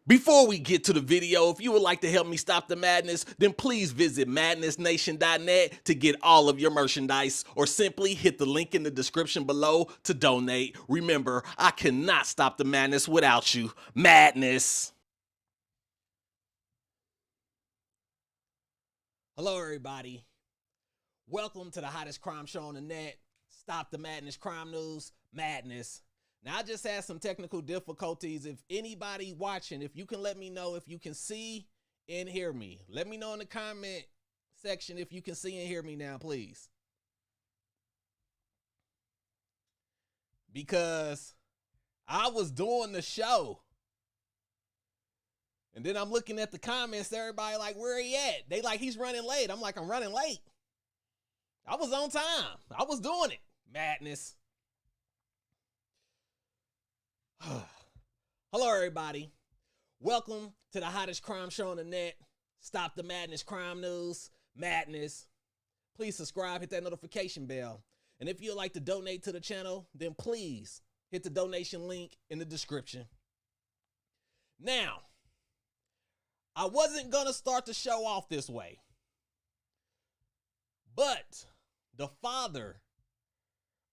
Before we get to the video, if you would like to help me stop the madness, then please visit madnessnation.net to get all of your merchandise, or simply hit the link in the description below to donate. Remember, I cannot stop the madness without you. Madness! Hello everybody. Welcome to the hottest crime show on the net. Stop the madness crime news, madness. Now, I just had some technical difficulties. If anybody watching, if you can let me know if you can see and hear me. Let me know in the comment section if you can see and hear me now, please. Because I was doing the show. And then I'm looking at the comments, everybody like, where he at? They like, he's running late. I'm like, I'm running late. I was on time. I was doing it. Madness. Hello, everybody. Welcome to the hottest crime show on the net. Stop the madness crime news. Madness. Please subscribe, hit that notification bell. And if you'd like to donate to the channel, then please hit the donation link in the description. Now, I wasn't going to start the show off this way, but the father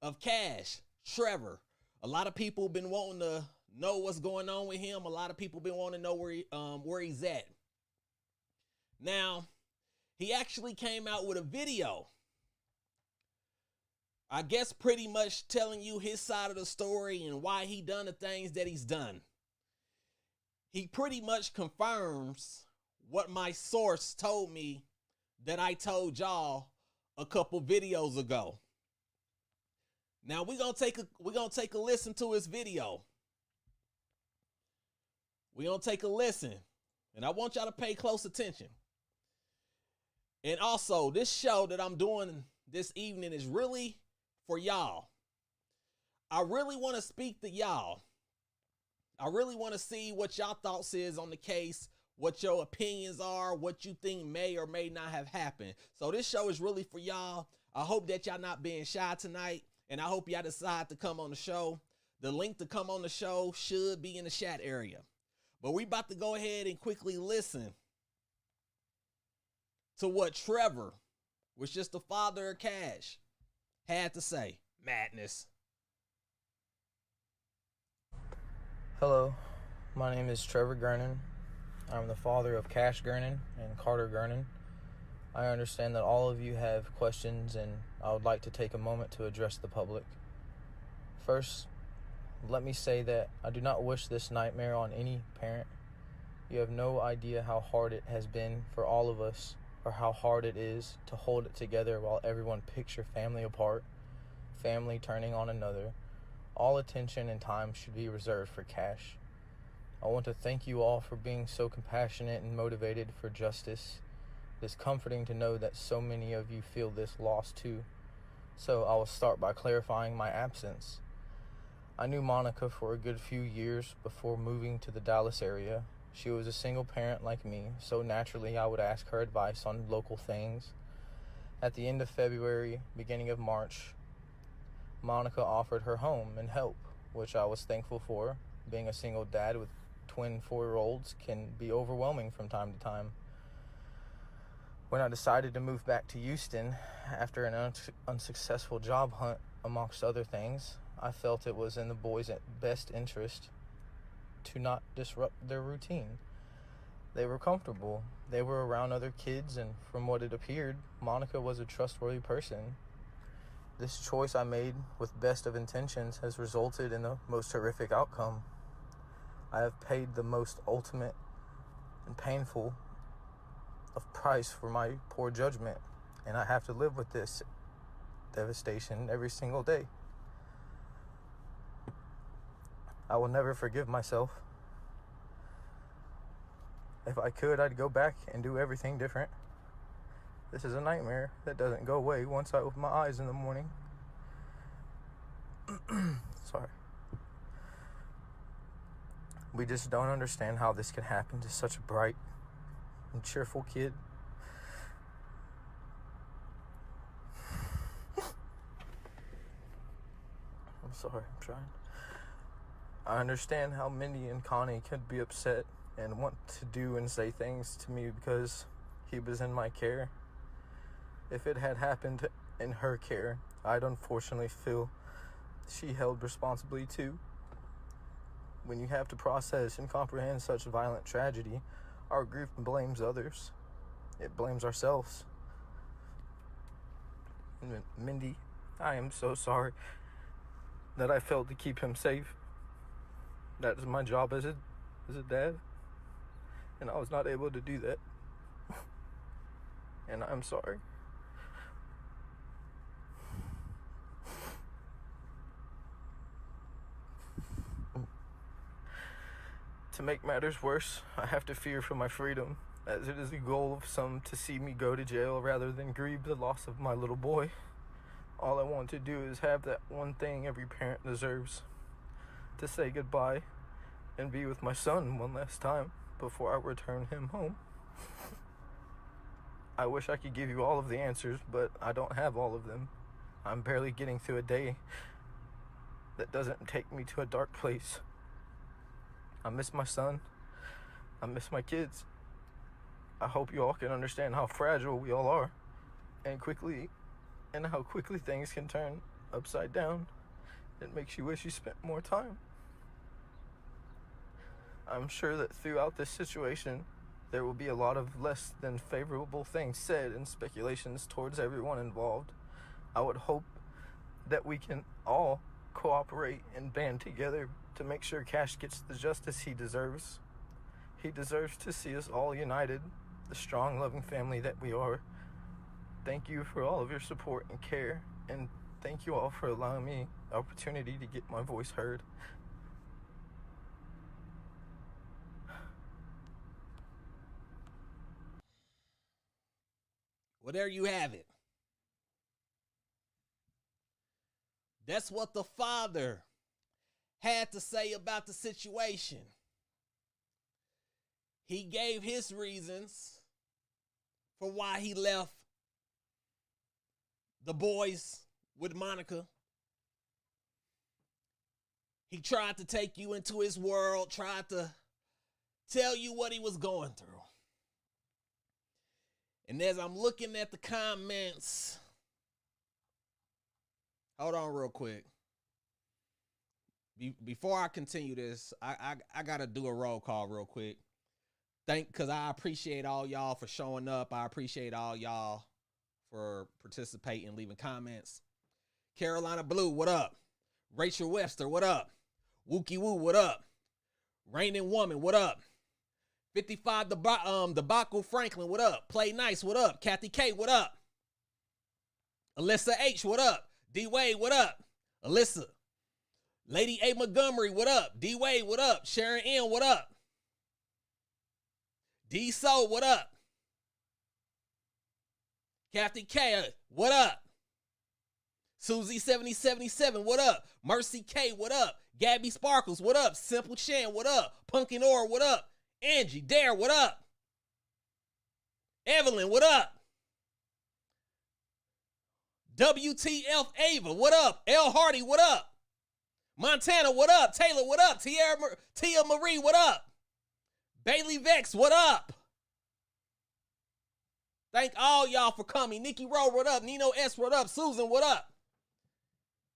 of Cash, Trevor, a lot of people been wanting to know what's going on with him. A lot of people been wanting to know where he's at. Now, he actually came out with a video, I guess pretty much telling you his side of the story and why he done the things that he's done. He pretty much confirms what my source told me that I told y'all a couple videos ago. Now we're gonna take a listen to his video. We're gonna take a listen, and I want y'all to pay close attention. And also, this show that I'm doing this evening is really for y'all. I really want to speak to y'all. I really want to see what y'all thoughts is on the case, what your opinions are, what you think may or may not have happened. So this show is really for y'all. I hope that y'all not being shy tonight, and I hope y'all decide to come on the show. The link to come on the show should be in the chat area. But we about to go ahead and quickly listen to what Trevor, which is the father of Cash, had to say. Madness. Hello, my name is Trevor Gernon. I'm the father of Cash Gernon and Carter Gernon. I understand that all of you have questions, and I would like to take a moment to address the public. First, let me say that I do not wish this nightmare on any parent. You have no idea how hard it has been for all of us, or how hard it is to hold it together while everyone picks your family apart, family turning on another. All attention and time should be reserved for Cash. I want to thank you all for being so compassionate and motivated for justice. It is comforting to know that so many of you feel this loss too. So I will start by clarifying my absence. I knew Monica for a good few years before moving to the Dallas area. She was a single parent like me, so naturally I would ask her advice on local things. At the end of February, beginning of March, Monica offered her home and help, which I was thankful for. Being a single dad with twin 4-year-olds can be overwhelming from time to time. When I decided to move back to Houston after an unsuccessful job hunt, amongst other things, I felt it was in the boys' best interest to not disrupt their routine. They were comfortable. They were around other kids, and from what it appeared, Monica was a trustworthy person. This choice I made with best of intentions has resulted in the most horrific outcome. I have paid the most ultimate and painful of price for my poor judgment, and I have to live with this devastation every single day. I will never forgive myself. If I could, I'd go back and do everything different. This is a nightmare that doesn't go away once I open my eyes in the morning. Sorry. We just don't understand how this can happen to such a bright and cheerful kid. I'm sorry, I'm trying. I understand how Mindy and Connie could be upset and want to do and say things to me because he was in my care. If it had happened in her care, I'd unfortunately feel she held responsibly too. When you have to process and comprehend such violent tragedy, our grief blames others. It blames ourselves. Mindy, I am so sorry that I failed to keep him safe. That is my job as a dad, and I was not able to do that. And I'm sorry. To make matters worse, I have to fear for my freedom, as it is the goal of some to see me go to jail rather than grieve the loss of my little boy. All I want to do is have that one thing every parent deserves, to say goodbye and be with my son one last time before I return him home. I wish I could give you all of the answers, but I don't have all of them. I'm barely getting through a day that doesn't take me to a dark place. I miss my son. I miss my kids. I hope you all can understand how fragile we all are, and how quickly things can turn upside down. It makes you wish you spent more time. I'm sure that throughout this situation, there will be a lot of less than favorable things said and speculations towards everyone involved. I would hope that we can all cooperate and band together to make sure Cash gets the justice he deserves. He deserves to see us all united, the strong, loving family that we are. Thank you for all of your support and care, and thank you all for allowing me the opportunity to get my voice heard. Well, there you have it. That's what the father had to say about the situation. He gave his reasons for why he left the boys with Monica. He tried to take you into his world, tried to tell you what he was going through. And as I'm looking at the comments, hold on real quick. Before I continue this, I got to do a roll call real quick. Because I appreciate all y'all for showing up. I appreciate all y'all for participating, leaving comments. Carolina Blue, what up? Rachel Webster, what up? Wookie Woo, what up? Raining Woman, what up? 55 Debacle Franklin, what up? Play Nice, what up? Kathy K, what up? Alyssa H, what up? D Wade, what up? Alyssa. Lady A Montgomery, what up? D Wade, what up? Sharon N, what up? D Soul, what up? Kathy K, what up? Susie 7077, what up? Mercy K, what up? Gabby Sparkles, what up? Simple Chan, what up? Pumpkin Or, what up? Angie Dare, what up? Evelyn, what up? WTF Ava, what up? L Hardy, what up? Montana, what up? Taylor, what up? Tia Marie, what up? Bailey Vex, what up? Thank all y'all for coming. Nikki Rowe, what up? Nino S, what up? Susan, what up?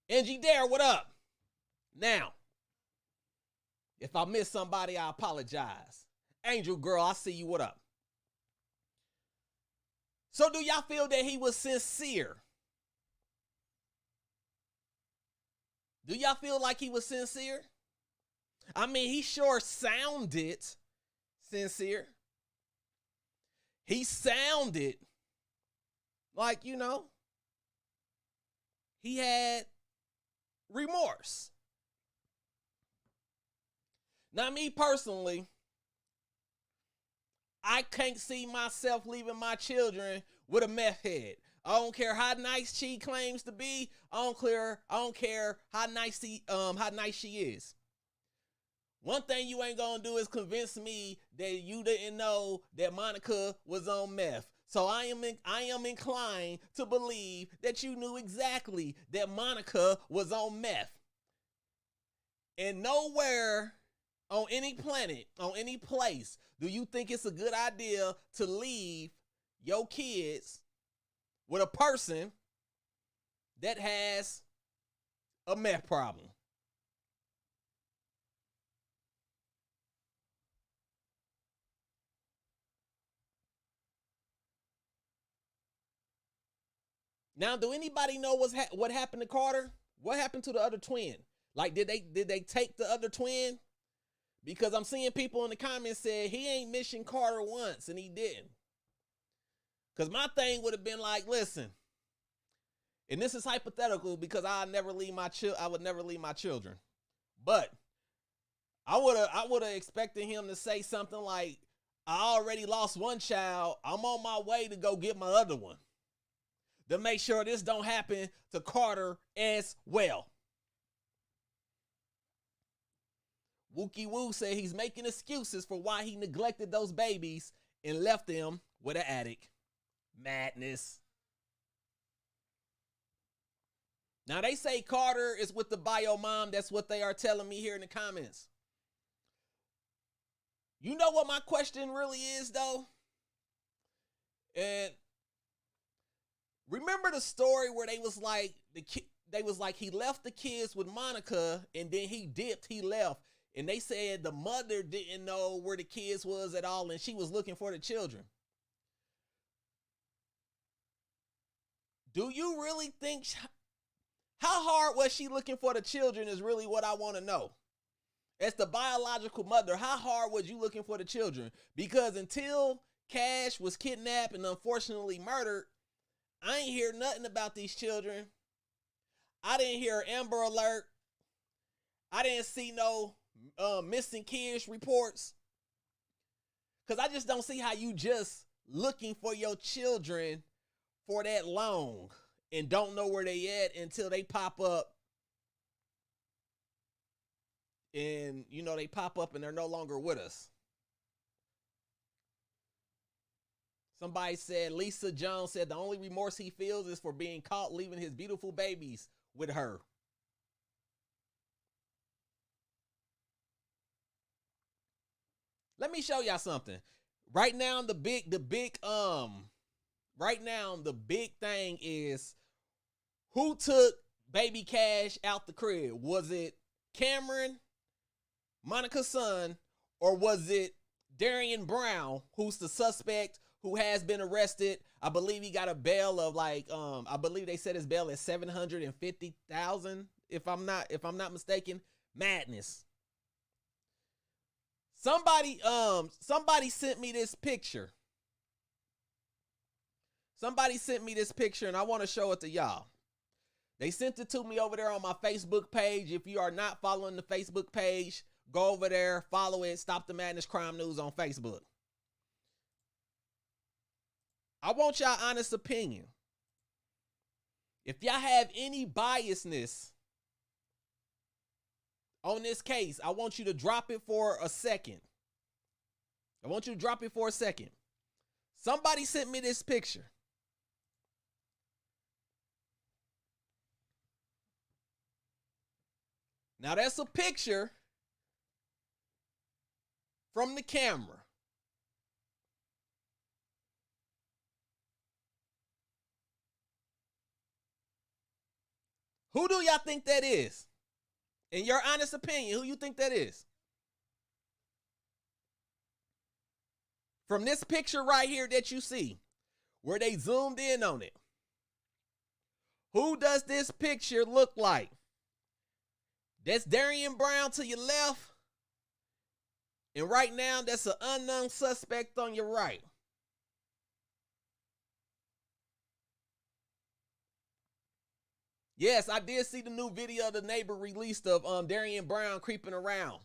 Angie Dare, what up? Now, if I miss somebody, I apologize. Angel Girl, I see you, what up? So do y'all feel that he was sincere? Do y'all feel like he was sincere? I mean, he sure sounded sincere. He sounded like, he had remorse. Now, me personally, I can't see myself leaving my children with a meth head. I don't care how nice she claims to be. I don't care how nice she is. One thing you ain't gonna do is convince me that you didn't know that Monica was on meth. So I am inclined to believe that you knew exactly that Monica was on meth. And nowhere on any planet, on any place, do you think it's a good idea to leave your kids with a person that has a meth problem? Now, do anybody know what happened to Carter? What happened to the other twin? Like, did they take the other twin? Because I'm seeing people in the comments say he ain't mentioned Carter once, and he didn't. Because my thing would have been like, listen, and this is hypothetical because I would never leave my children, but I would have expected him to say something like, I already lost one child. I'm on my way to go get my other one, to make sure this don't happen to Carter as well. Wookie Woo said he's making excuses for why he neglected those babies and left them with an addict. Madness. Now they say Carter is with the bio mom. That's what they are telling me here in the comments. You know what my question really is, though? And remember the story where they was like he left the kids with Monica and then he dipped, he left. And they said the mother didn't know where the kids was at all and she was looking for the children. Do you really think, how hard was she looking for the children is really what I want to know. As the biological mother, how hard was you looking for the children? Because until Cash was kidnapped and unfortunately murdered, I ain't hear nothing about these children. I didn't hear Amber Alert. I didn't see no missing kids reports. Because I just don't see how you just looking for your children for that long and don't know where they at until they pop up. And, you know, they pop up and they're no longer with us. Somebody said, Lisa Jones said the only remorse he feels is for being caught leaving his beautiful babies with her. Let me show y'all something. Right now, the big thing is who took baby Cash out the crib? Was it Cameron, Monica's son, or was it Darriynn Brown, who's the suspect who has been arrested? I believe he got a bail of like, I believe they said his bail is $750,000, if I'm not mistaken. Madness. Somebody sent me this picture. Somebody sent me this picture, and I want to show it to y'all. They sent it to me over there on my Facebook page. If you are not following the Facebook page, go over there, follow it, Stop the Madness Crime News on Facebook. I want y'all honest opinion. If y'all have any biasness on this case, I want you to drop it for a second. Somebody sent me this picture. Now that's a picture from the camera. Who do y'all think that is? In your honest opinion, who you think that is? From this picture right here that you see, where they zoomed in on it, who does this picture look like? That's Darriynn Brown to your left. And right now, that's an unknown suspect on your right. Yes, I did see the new video the neighbor released of Darriynn Brown creeping around.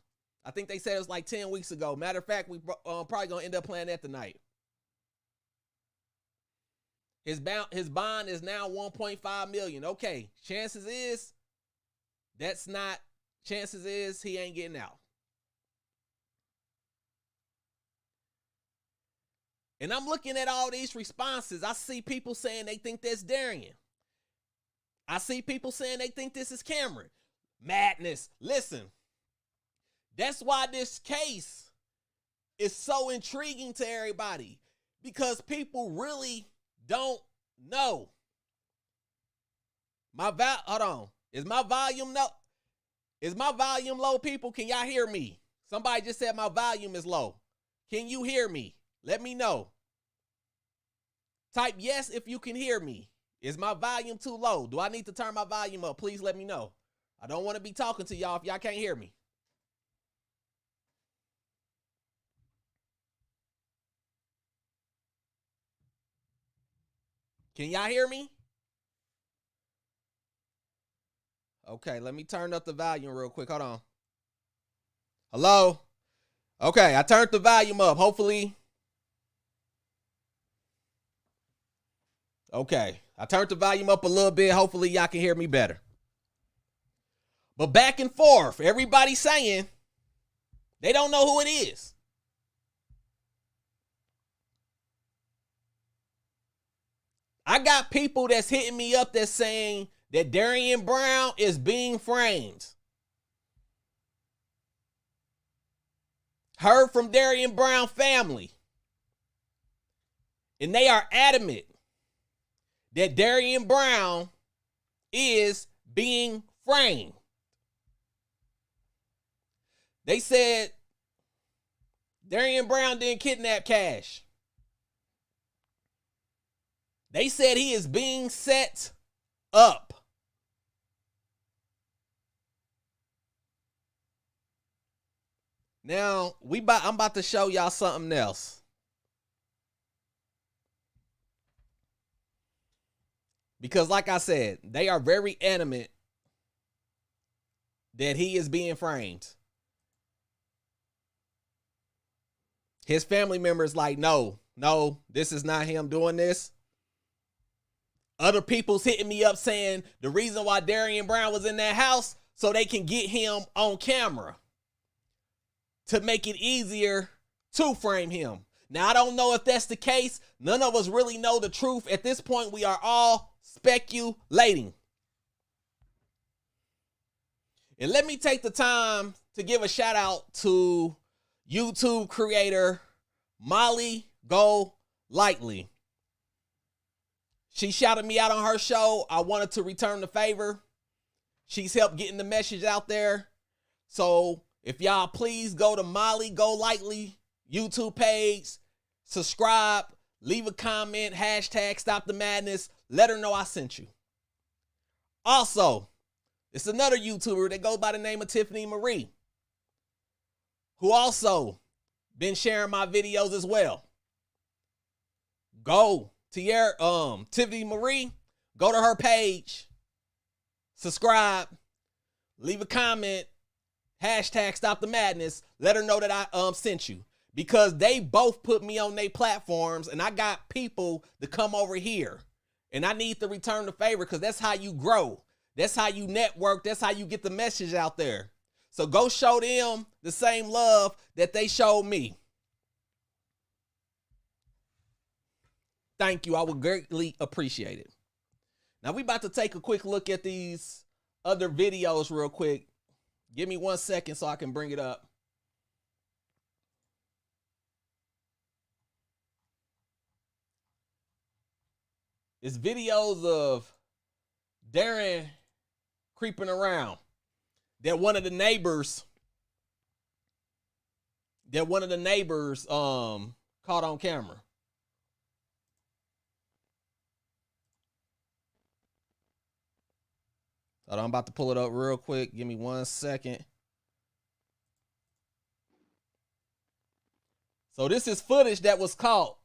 I think they said it was like 10 weeks ago. Matter of fact, we probably going to end up playing that tonight. His bond is now $1.5 million. Okay, chances is he ain't getting out. And I'm looking at all these responses. I see people saying they think that's Darriynn. I see people saying they think this is Cameron. Madness. Listen, That's why this case is so intriguing to everybody, because people really don't know. Hold on. Is my volume low, people? Can y'all hear me? Somebody just said my volume is low. Can you hear me? Let me know. Type yes if you can hear me. Is my volume too low? Do I need to turn my volume up? Please let me know. I don't want to be talking to y'all if y'all can't hear me. Can y'all hear me? Okay, let me turn up the volume real quick. Hold on. Hello? Okay, I turned the volume up. Hopefully. Okay, I turned the volume up a little bit. Hopefully y'all can hear me better. But back and forth, everybody saying they don't know who it is. I got people that's hitting me up that's saying that Darriynn Brown is being framed. Heard from Darriynn Brown family. And they are adamant that Darriynn Brown is being framed. They said Darriynn Brown didn't kidnap Cash. They said he is being set up. Now, I'm about to show y'all something else. Because like I said, they are very adamant that he is being framed. His family members like, no, this is not him doing this. Other people's hitting me up saying the reason why Darriynn Brown was in that house so they can get him on camera to make it easier to frame him. Now, I don't know if that's the case. None of us really know the truth. At this point, we are all speculating. And let me take the time to give a shout out to YouTube creator Molly Go Lightly. She shouted me out on her show. I wanted to return the favor. She's helped getting the message out there. So if y'all please go to Molly Go Lightly YouTube page, subscribe, leave a comment, hashtag Stop the Madness. Let her know I sent you. Also, it's another YouTuber that goes by the name of Tiffany Marie, who also been sharing my videos as well. Go to your Tiffany Marie, go to her page, subscribe, leave a comment, hashtag Stop the Madness. Let her know that I sent you, because they both put me on their platforms, and I got people to come over here, and I need to return the favor, because that's how you grow. That's how you network. That's how you get the message out there. So go show them the same love that they showed me. Thank you. I would greatly appreciate it. Now we about to take a quick look at these other videos real quick. Give me 1 second so I can bring it up. It's videos of Darriynn creeping around. That one of the neighbors caught on camera. I'm about to pull it up real quick. Give me 1 second. So this is footage that was caught.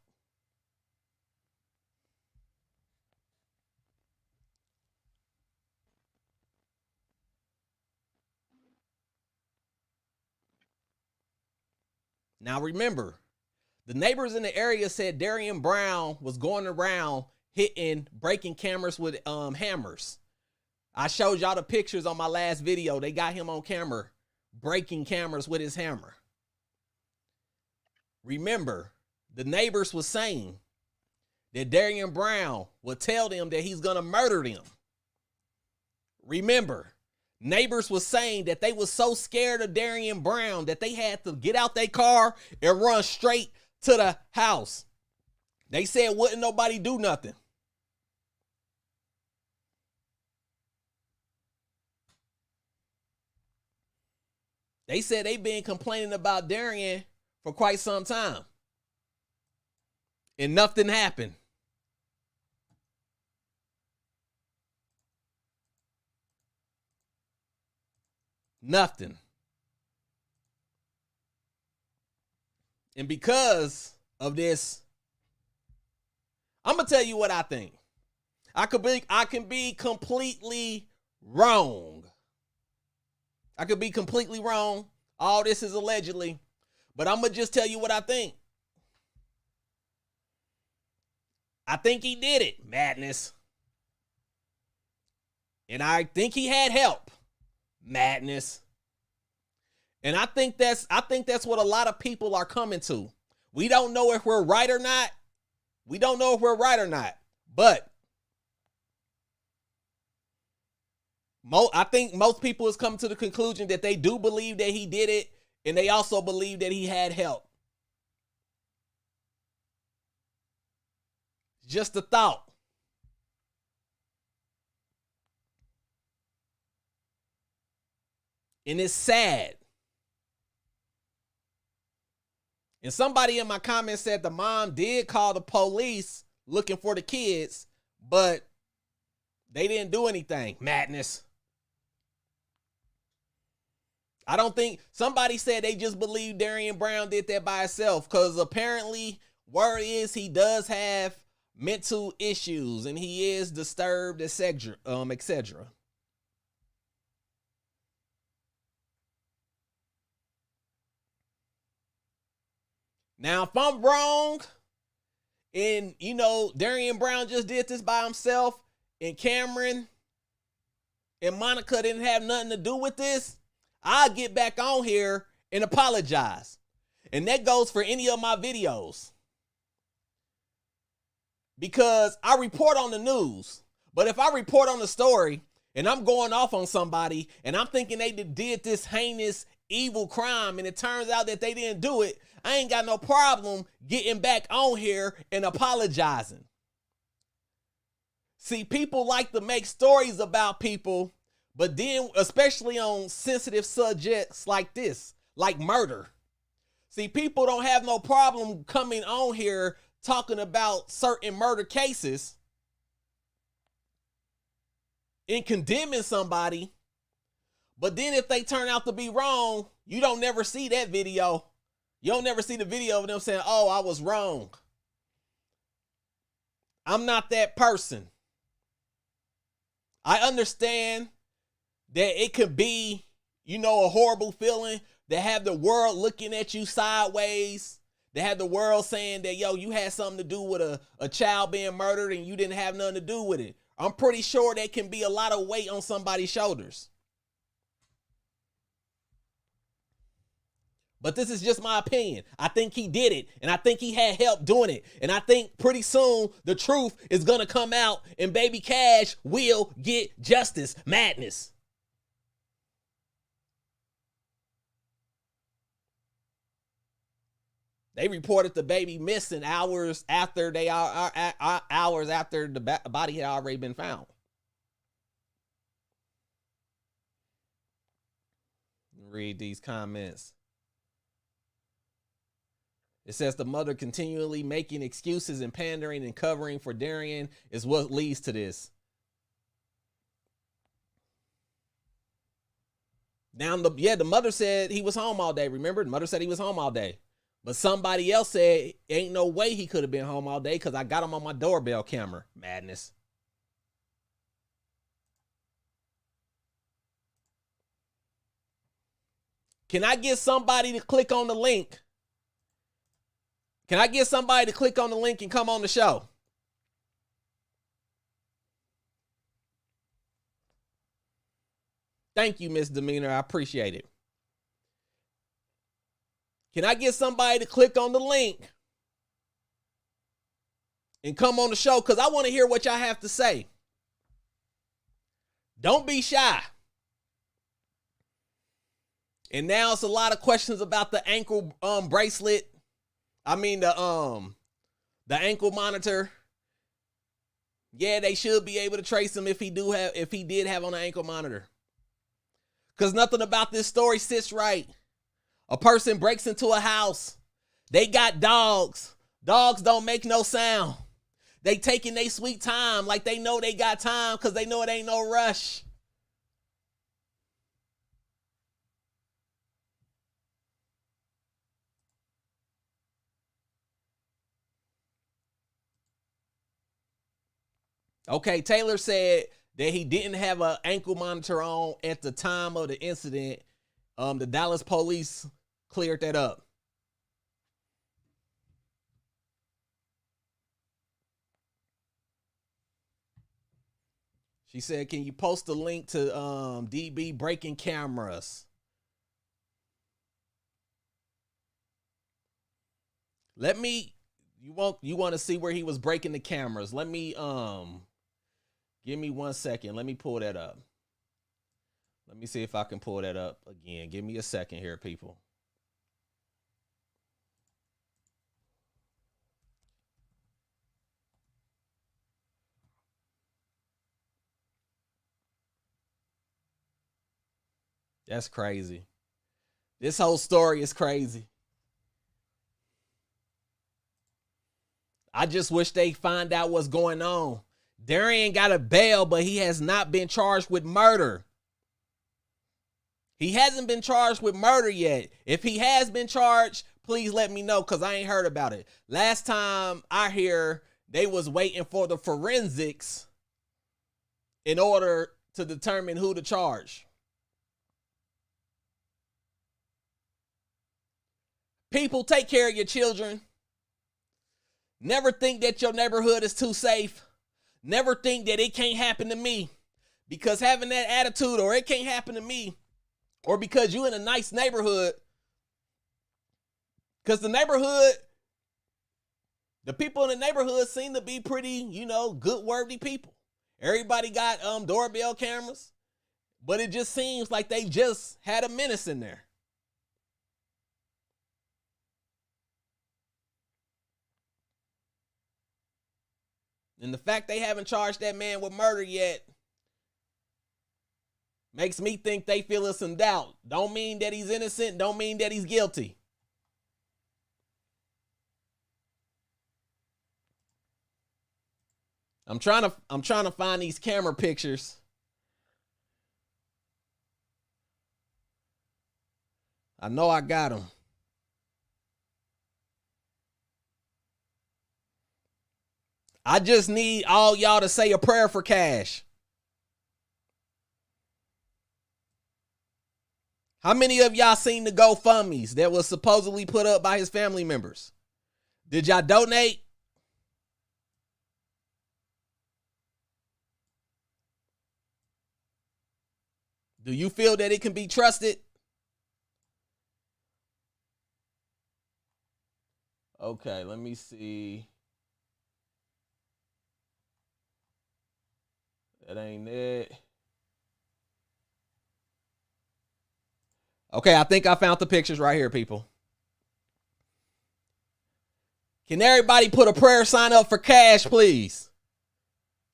Now remember, the neighbors in the area said Darriynn Brown was going around breaking cameras with hammers. I showed y'all the pictures on my last video. They got him on camera breaking cameras with his hammer. Remember, the neighbors was saying that Darriynn Brown would tell them that he's going to murder them. Remember, neighbors was saying that they was so scared of Darriynn Brown that they had to get out their car and run straight to the house. They said wouldn't nobody do nothing. They said they been complaining about Darriynn for quite some time. And nothing happened. Nothing. And because of this, I'm gonna tell you what I think. I can be completely wrong. I could be completely wrong. All this is allegedly, but I'm gonna just tell you what I think. I think he did it, madness. And I think he had help. Madness. And I think that's what a lot of people are coming to. We don't know if we're right or not. But I think most people has come to the conclusion that they do believe that he did it, and they also believe that he had help. Just a thought. And it's sad. And somebody in my comments said the mom did call the police looking for the kids, but they didn't do anything. Madness. I don't think, somebody said they just believe Darriynn Brown did that by herself, because apparently word is he does have mental issues and he is disturbed, etc. Now, if I'm wrong, and Darriynn Brown just did this by himself, and Cameron and Monica didn't have nothing to do with this, I'll get back on here and apologize. And that goes for any of my videos. Because I report on the news. But if I report on the story and I'm going off on somebody and I'm thinking they did this heinous, evil crime and it turns out that they didn't do it, I ain't got no problem getting back on here and apologizing. See, people like to make stories about people, but then, especially on sensitive subjects like this, like murder. See, people don't have no problem coming on here talking about certain murder cases and condemning somebody, but then if they turn out to be wrong, you don't never see that video. You don't never see the video of them saying, oh, I was wrong. I'm not that person. I understand that it could be, a horrible feeling to have the world looking at you sideways, to have the world saying that, you had something to do with a child being murdered and you didn't have nothing to do with it. I'm pretty sure that can be a lot of weight on somebody's shoulders. But this is just my opinion. I think he did it, and I think he had help doing it. And I think pretty soon the truth is going to come out and Baby Cash will get justice. Madness. They reported the baby missing hours after the body had already been found. Read these comments. It says the mother continually making excuses and pandering and covering for Darriynn is what leads to this. Now, the mother said he was home all day. Remember, the mother said he was home all day. But somebody else said, ain't no way he could have been home all day because I got him on my doorbell camera. Madness. Can I get somebody to click on the link? Can I get somebody to click on the link and come on the show? Thank you, Miss Demeanor. I appreciate it. Can I get somebody to click on the link and come on the show? Because I want to hear what y'all have to say. Don't be shy. And now it's a lot of questions about the ankle bracelet. I mean the ankle monitor. Yeah, they should be able to trace him if he did have on an ankle monitor. Cause nothing about this story sits right. A person breaks into a house. They got dogs. Dogs don't make no sound. They taking their sweet time like they know they got time because they know it ain't no rush. Okay, Taylor said that he didn't have an ankle monitor on at the time of the incident. The Dallas police cleared that up. She said, can you post a link to DB breaking cameras? You want to see where he was breaking the cameras. Let me give me 1 second. Let me pull that up. Let me see if I can pull that up again. Give me a second here, people. That's crazy. This whole story is crazy. I just wish they find out what's going on. Darriynn got a bail, but he has not been charged with murder. He hasn't been charged with murder yet. If he has been charged, please let me know because I ain't heard about it. Last time I hear, they was waiting for the forensics in order to determine who to charge. People, take care of your children. Never think that your neighborhood is too safe. Never think that it can't happen to me. Because having that attitude, or it can't happen to me, or because you in a nice neighborhood, because the people in the neighborhood seem to be pretty, good worthy people. Everybody got doorbell cameras, but it just seems like they just had a menace in there. And the fact they haven't charged that man with murder yet makes me think they feel us in doubt. Don't mean that he's innocent. Don't mean that he's guilty. I'm trying to find these camera pictures. I know I got them. I just need all y'all to say a prayer for Cash. How many of y'all seen the GoFundMes that was supposedly put up by his family members? Did y'all donate? Do you feel that it can be trusted? Okay, let me see. That ain't it. Okay, I think I found the pictures right here, people. Can everybody put a prayer sign up for Cash, please?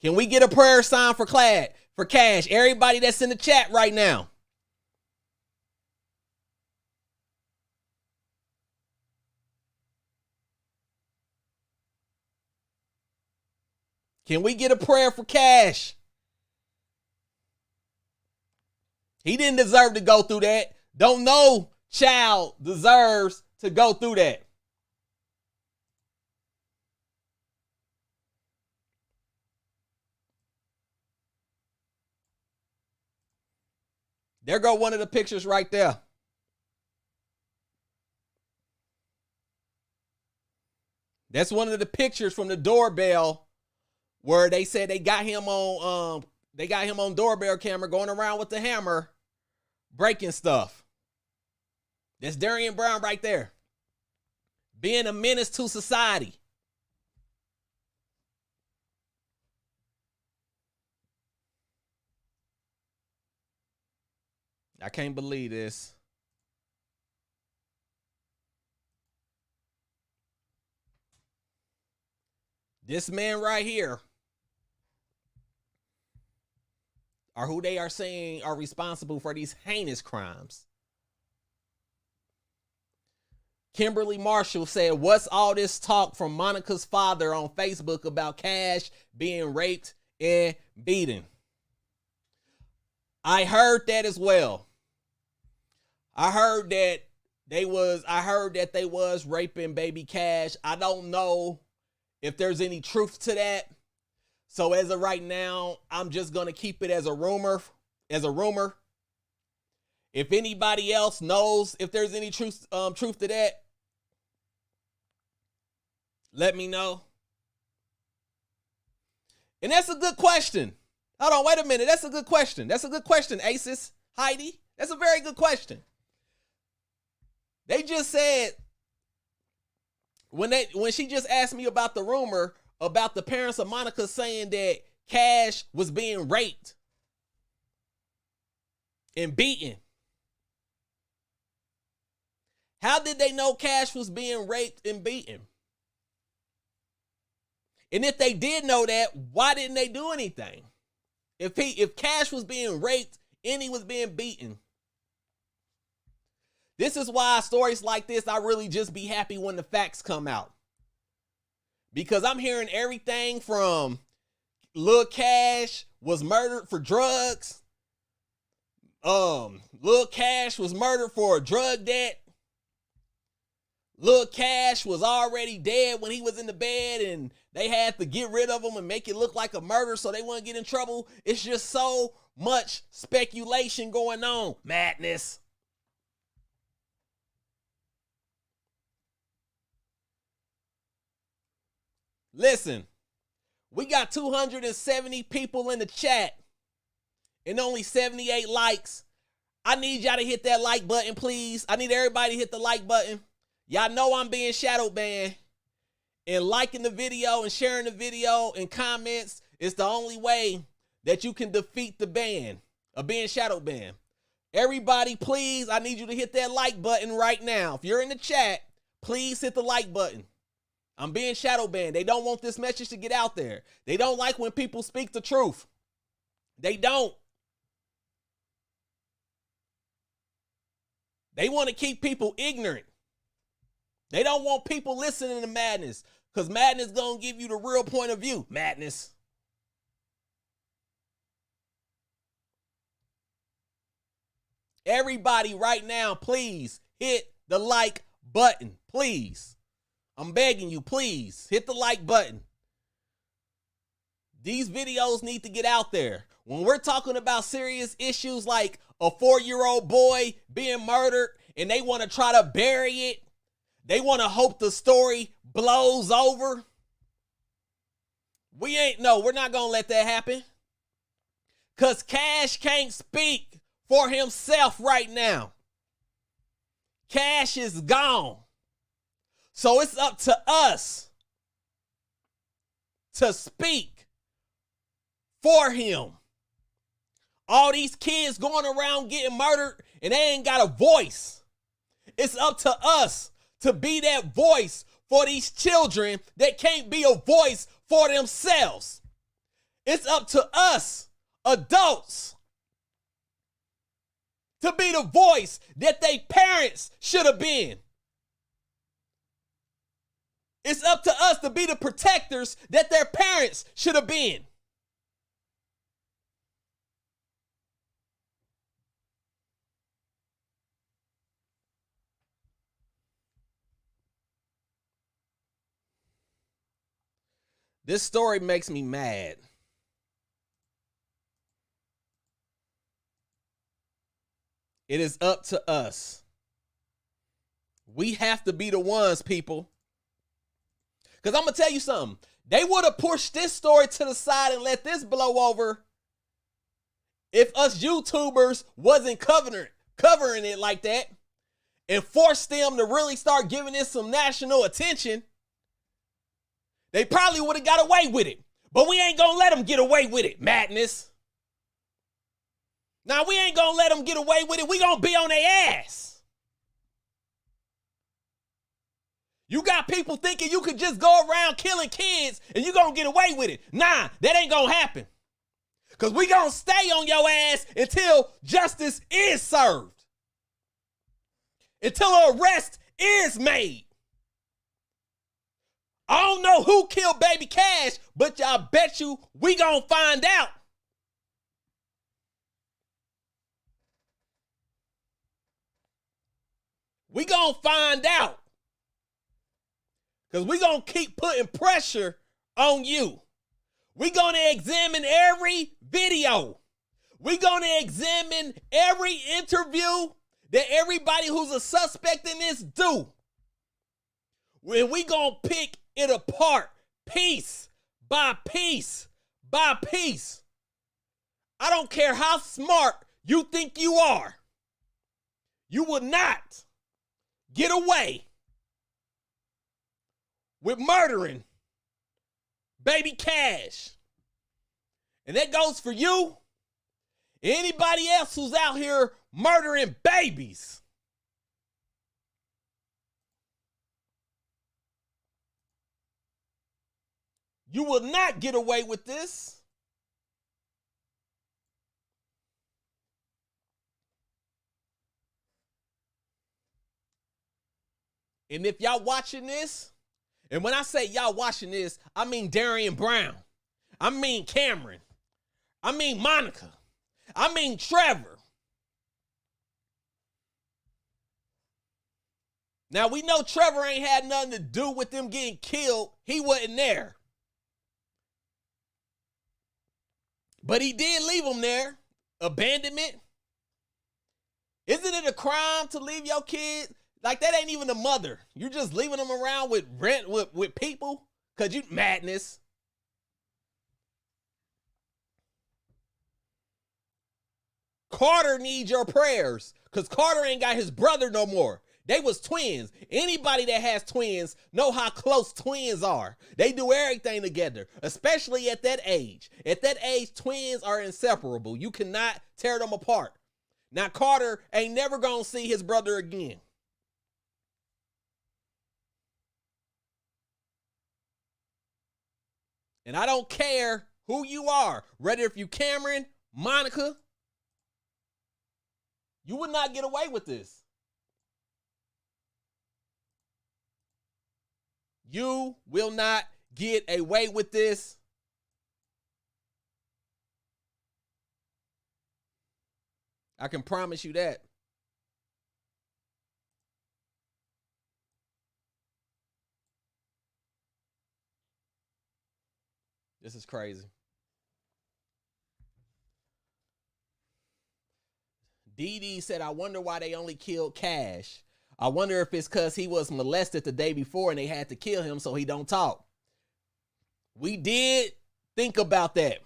Can we get a prayer sign for Cash? Everybody that's in the chat right now. Can we get a prayer for Cash? He didn't deserve to go through that. Don't no child deserves to go through that. There go one of the pictures right there. That's one of the pictures from the doorbell where they said they got him on doorbell camera going around with the hammer breaking stuff. That's Darriynn Brown right there. Being a menace to society. I can't believe this. this man right here, or who they are saying are responsible for these heinous crimes. Kimberly Marshall said, what's all this talk from Monica's father on Facebook about Cash being raped and beaten? I heard that as well. I heard that they was raping baby Cash. I don't know if there's any truth to that. So as of right now, I'm just going to keep it as a rumor, If anybody else knows if there's any truth to that, let me know. And that's a good question. Hold on, wait a minute. That's a good question. That's a good question, Aces, Heidi. That's a very good question. They just said, when she just asked me about the rumor about the parents of Monica saying that Cash was being raped and beaten. How did they know Cash was being raped and beaten? And if they did know that, why didn't they do anything? If Cash was being raped and he was being beaten. This is why stories like this, I really just be happy when the facts come out. Because I'm hearing everything from Lil Cash was murdered for drugs. Lil Cash was murdered for a drug debt. Lil Cash was already dead when he was in the bed and they had to get rid of him and make it look like a murder so they wouldn't get in trouble. It's just so much speculation going on. Madness. Listen, we got 270 people in the chat and only 78 likes. I need y'all to hit that like button, please. I need everybody to hit the like button. Y'all know I'm being shadow banned. And liking the video and sharing the video and comments is the only way that you can defeat the ban of being shadow banned. Everybody, please, I need you to hit that like button right now. If you're in the chat, please hit the like button. I'm being shadow banned. They don't want this message to get out there. They don't like when people speak the truth. They don't. They want to keep people ignorant. They don't want people listening to madness because madness going to give you the real point of view. Madness. Everybody right now, please hit the like button. Please. I'm begging you, please hit the like button. These videos need to get out there. When we're talking about serious issues like a 4-year-old boy being murdered and they want to try to bury it, they want to hope the story blows over. We're not going to let that happen. Because Cash can't speak for himself right now. Cash is gone. So it's up to us to speak for him. All these kids going around getting murdered and they ain't got a voice. It's up to us to be that voice for these children that can't be a voice for themselves. It's up to us, adults, to be the voice that their parents should have been. It's up to us to be the protectors that their parents should have been. This story makes me mad. It is up to us. We have to be the ones, people. Because I'm going to tell you something. They would have pushed this story to the side and let this blow over if us YouTubers wasn't covering it like that and forced them to really start giving this some national attention. They probably would have got away with it. But we ain't going to let them get away with it, madness. Now, we ain't going to let them get away with it. We going to be on their ass. You got people thinking you could just go around killing kids and you gonna get away with it. Nah, that ain't gonna happen. Because we gonna stay on your ass until justice is served. Until an arrest is made. I don't know who killed Baby Cash, but y'all bet you we gonna find out. We gonna find out. Because we gonna keep putting pressure on you. We gonna examine every video. We gonna examine every interview that everybody who's a suspect in this do. When we gonna pick it apart, piece by piece by piece. I don't care how smart you think you are. You will not get away with murdering Baby Cash. And that goes for you, anybody else who's out here murdering babies. You will not get away with this. And if y'all watching this, and when I say y'all watching this, I mean Darriynn Brown. I mean Cameron. I mean Monica. I mean Trevor. Now we know Trevor ain't had nothing to do with them getting killed. He wasn't there. But he did leave them there. Abandonment. Isn't it a crime to leave your kid? Like, that ain't even a mother. You're just leaving them around with rent with people because you madness. Carter needs your prayers because Carter ain't got his brother no more. They was twins. Anybody that has twins know how close twins are. They do everything together, especially at that age. At that age, twins are inseparable. You cannot tear them apart. Now, Carter ain't never gonna see his brother again. And I don't care who you are, whether if you Cameron, Monica, you would not get away with this. You will not get away with this. I can promise you that. This is crazy. Dee Dee said, I wonder why they only killed Cash. I wonder if it's because he was molested the day before and they had to kill him so he don't talk. We did think about that.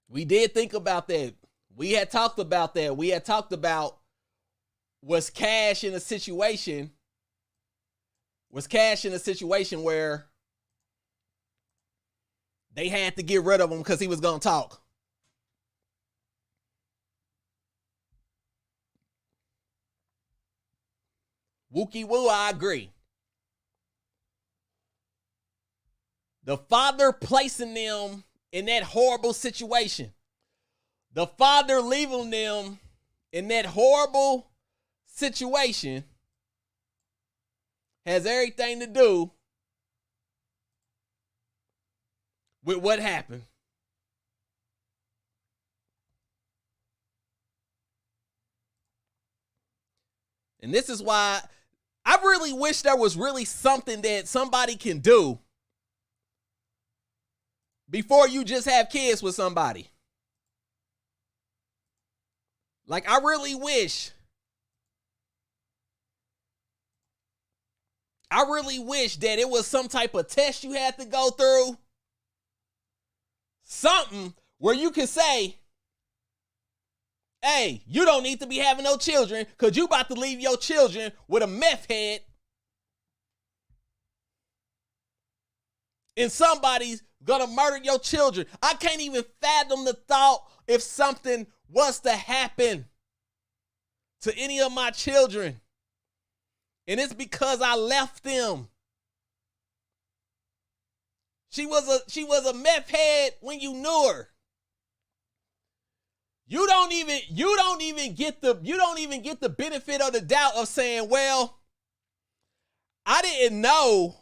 We did think about that. We had talked about that. We had talked about, was Cash in a situation where they had to get rid of him because he was going to talk. Wookie woo, I agree. The father placing them in that horrible situation. The father leaving them in that horrible situation has everything to do with what happened. And this is why I really wish there was really something that somebody can do before you just have kids with somebody. Like, I really wish that it was some type of test you had to go through. Something where you can say, hey, you don't need to be having no children because you about to leave your children with a meth head. And somebody's going to murder your children. I can't even fathom the thought if something was to happen to any of my children. And it's because I left them. She was a meth head when you knew her. You don't even get the benefit of the doubt of saying, well, I didn't know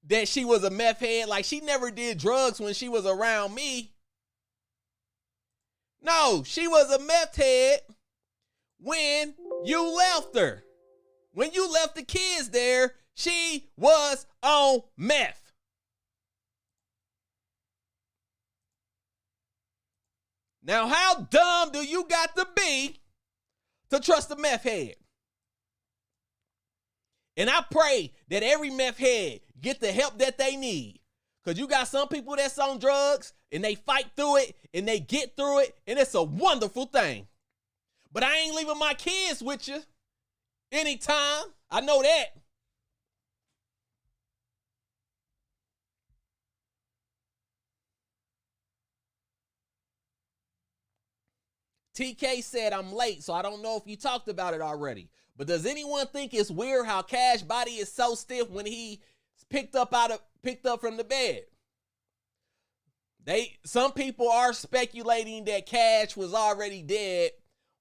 that she was a meth head. Like, she never did drugs when she was around me. No, she was a meth head when you left her. When you left the kids there, she was on meth. Now, how dumb do you got to be to trust a meth head? And I pray that every meth head get the help that they need. Because you got some people that's on drugs and they fight through it and they get through it, and it's a wonderful thing. But I ain't leaving my kids with you anytime. I know that. TK said, I'm late, so I don't know if you talked about it already. But does anyone think it's weird how Cash body is so stiff when he picked up from the bed? Some people are speculating that Cash was already dead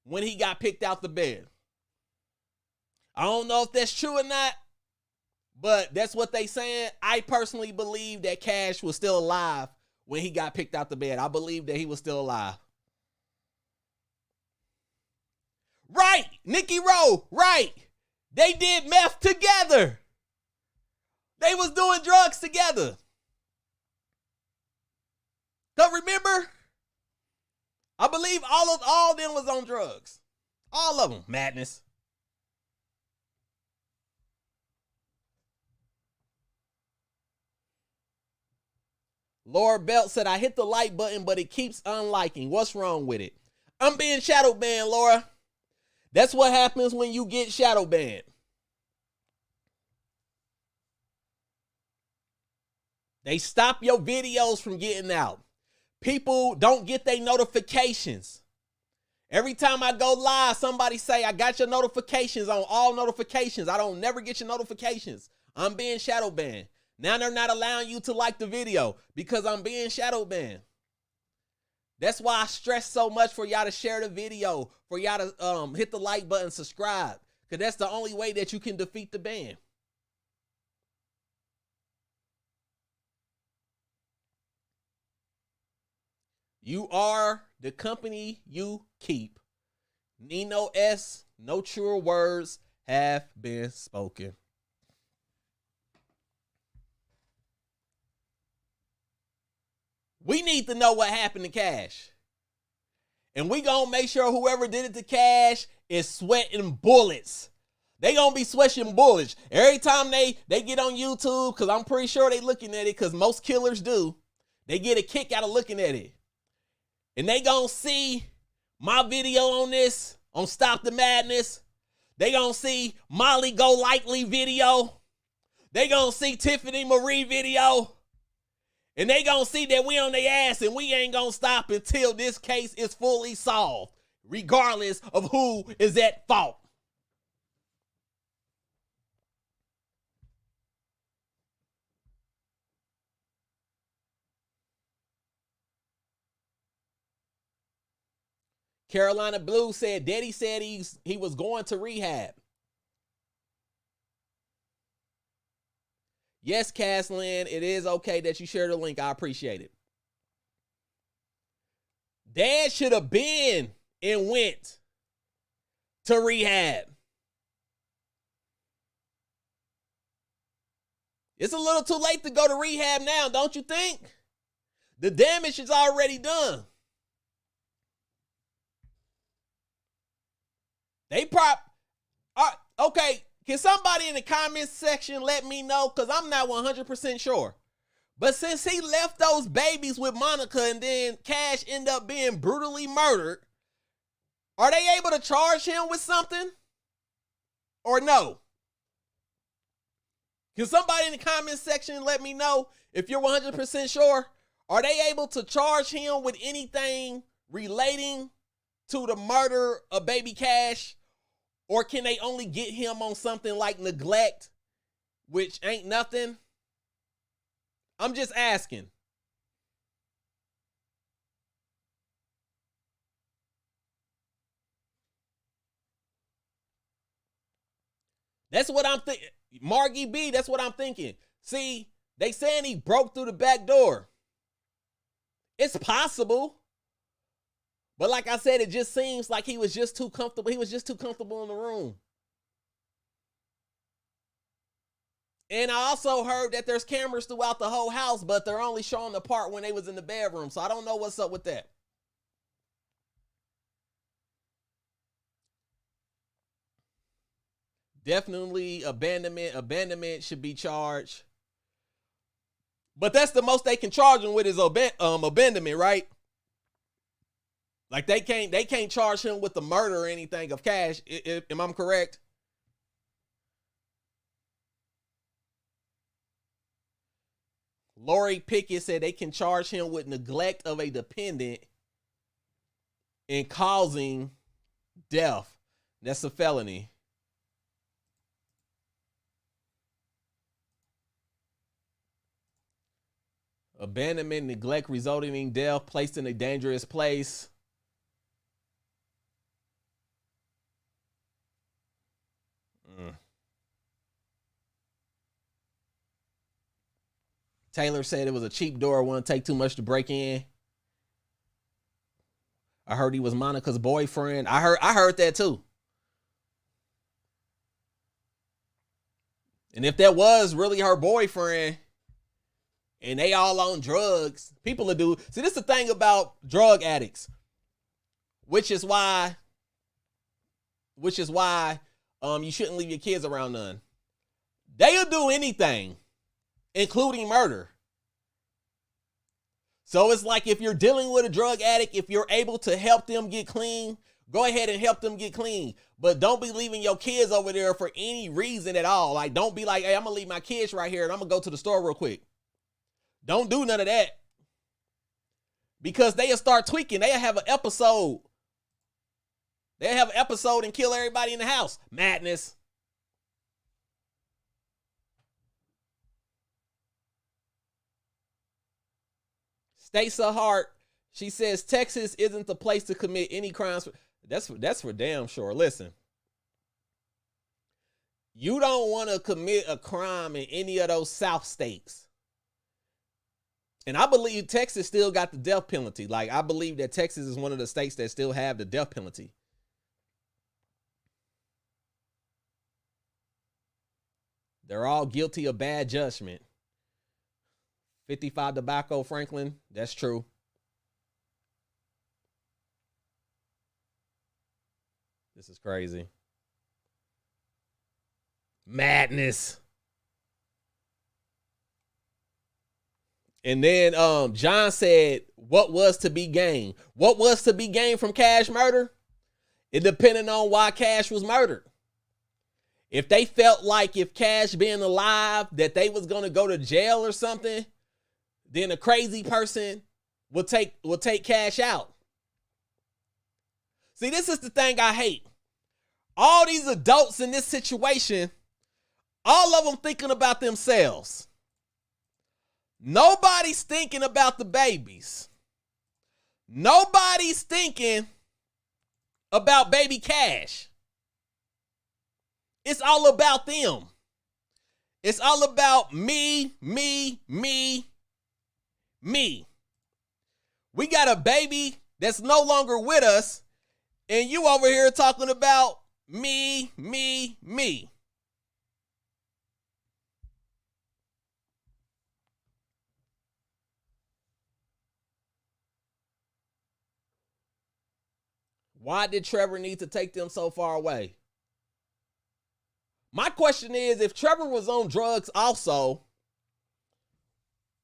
when he got picked out the bed. I don't know if that's true or not, but that's what they saying. I personally believe that Cash was still alive when he got picked out the bed. I believe that he was still alive. Right, Nikki Rowe, right. They did meth together. They was doing drugs together. So remember, I believe all of them was on drugs. All of them. Madness. Laura Belt said, I hit the like button, but it keeps unliking. What's wrong with it? I'm being shadow banned, Laura. That's what happens when you get shadow banned. They stop your videos from getting out. People don't get their notifications. Every time I go live, somebody say, I got your notifications on all notifications. I don't never get your notifications. I'm being shadow banned. Now they're not allowing you to like the video because I'm being shadow banned. That's why I stress so much for y'all to share the video, for y'all to hit the like button, subscribe, because that's the only way that you can defeat the ban. You are the company you keep. Nino S., no truer words have been spoken. We need to know what happened to Cash. And we gonna make sure whoever did it to Cash is sweating bullets. They gonna be sweating bullets. Every time they get on YouTube, because I'm pretty sure they looking at it, because most killers do, they get a kick out of looking at it. And they gonna see my video on this, on Stop the Madness. They gonna see Molly Golightly video. They gonna see Tiffany Marie video. And they gonna see that we on their ass and we ain't gonna stop until this case is fully solved, regardless of who is at fault. Carolina Blue said, Daddy said he was going to rehab. Yes, Caslin, it is okay that you share the link. I appreciate it. Dad should have been and went to rehab. It's a little too late to go to rehab now, don't you think? The damage is already done. Okay, can somebody in the comments section let me know? Because I'm not 100% sure. But since he left those babies with Monica and then Cash ended up being brutally murdered, are they able to charge him with something? Or no? Can somebody in the comments section let me know if you're 100% sure? Are they able to charge him with anything relating to the murder of baby Cash? Or can they only get him on something like neglect, which ain't nothing? I'm just asking. That's what I'm thinking. Margie B, that's what I'm thinking. See, they saying he broke through the back door. It's possible. But like I said, it just seems like he was just too comfortable. He was just too comfortable in the room. And I also heard that there's cameras throughout the whole house, but they're only showing the part when they was in the bedroom. So I don't know what's up with that. Definitely abandonment. Abandonment should be charged. But that's the most they can charge him with is abandonment, right? Like they can't charge him with the murder or anything of Cash. Am I correct? Lori Pickett said they can charge him with neglect of a dependent and causing death. That's a felony. Abandonment, neglect resulting in death, placed in a dangerous place. Taylor said it was a cheap door, wouldn't take too much to break in. I heard he was Monica's boyfriend. I heard that too. And if that was really her boyfriend and they all on drugs, people will do. See, this is the thing about drug addicts, which is why you shouldn't leave your kids around none. They'll do anything, including murder. So it's like if you're dealing with a drug addict, if you're able to help them get clean, go ahead and help them get clean. But don't be leaving your kids over there for any reason at all. Like, don't be like, hey, I'm going to leave my kids right here and I'm going to go to the store real quick. Don't do none of that. Because they'll start tweaking. They'll have an episode. They'll have an episode and kill everybody in the house. Madness. Stacey Hart, she says Texas isn't the place to commit any crimes. That's for damn sure. Listen, you don't want to commit a crime in any of those South states. And I believe Texas still got the death penalty. Like, I believe that Texas is one of the states that still have the death penalty. They're all guilty of bad judgment. 55 tobacco, Franklin. That's true. This is crazy. Madness. And then John said, what was to be gained? What was to be gained from Cash murder? It depended on why Cash was murdered. If they felt like if Cash being alive, that they was going to go to jail or something, then a crazy person will take Cash out. See, this is the thing I hate. All these adults in this situation, all of them thinking about themselves. Nobody's thinking about the babies. Nobody's thinking about baby Cash. It's all about them. It's all about me. We got a baby that's no longer with us, and you over here talking about me. Why did Trevor need to take them so far away? My question is, if Trevor was on drugs also,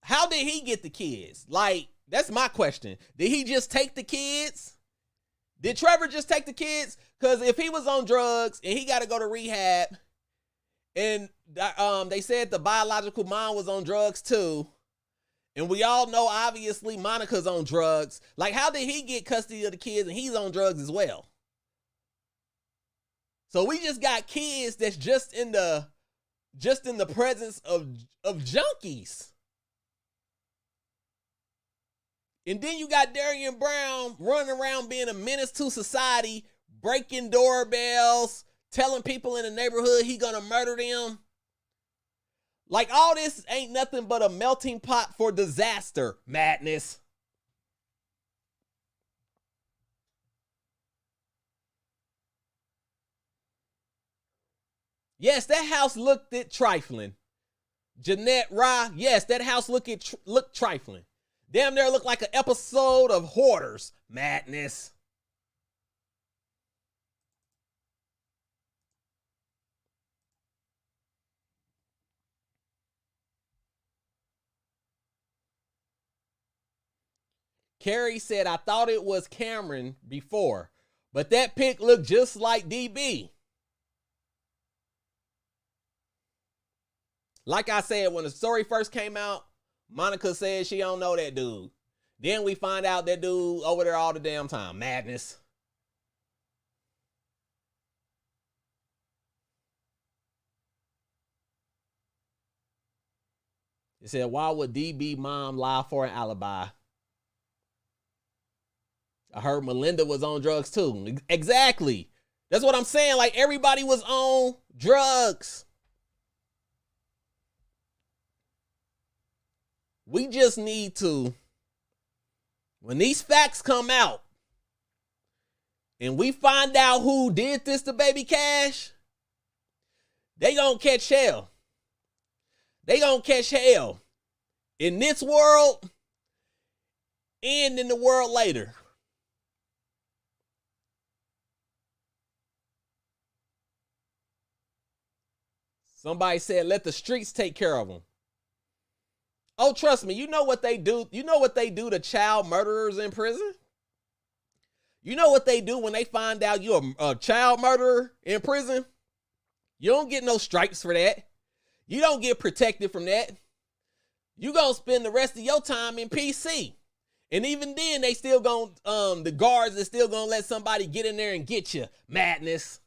how did he get the kids? Like, that's my question. Did he just take the kids? Did Trevor just take the kids? Because if he was on drugs and he got to go to rehab, and they said the biological mom was on drugs too, and we all know obviously Monica's on drugs. Like, how did he get custody of the kids and he's on drugs as well? So we just got kids that's just in the presence of junkies. And then you got Darriynn Brown running around being a menace to society, breaking doorbells, telling people in the neighborhood he gonna murder them. Like, all this ain't nothing but a melting pot for disaster, madness. Yes, that house looked it trifling. Jeanette Rye, yes, that house looked trifling. Damn near looked like an episode of Hoarders, madness. Carrie said, I thought it was Cameron before, but that pic looked just like DB. Like I said, when the story first came out, Monica said she don't know that dude. Then we find out that dude over there all the damn time. Madness. It said, why would DB mom lie for an alibi? I heard Melinda was on drugs too. Exactly. That's what I'm saying. Like, everybody was on drugs. We just need to, when these facts come out and we find out who did this to Baby Cash, they gonna catch hell. They gonna catch hell in this world and in the world later. Somebody said, let the streets take care of them. Oh, trust me, you know what they do. You know what they do to child murderers in prison? You know what they do when they find out you're a child murderer in prison? You don't get no stripes for that. You don't get protected from that. You gonna spend the rest of your time in PC. And even then, they still gonna, the guards are still gonna let somebody get in there and get you. Madness.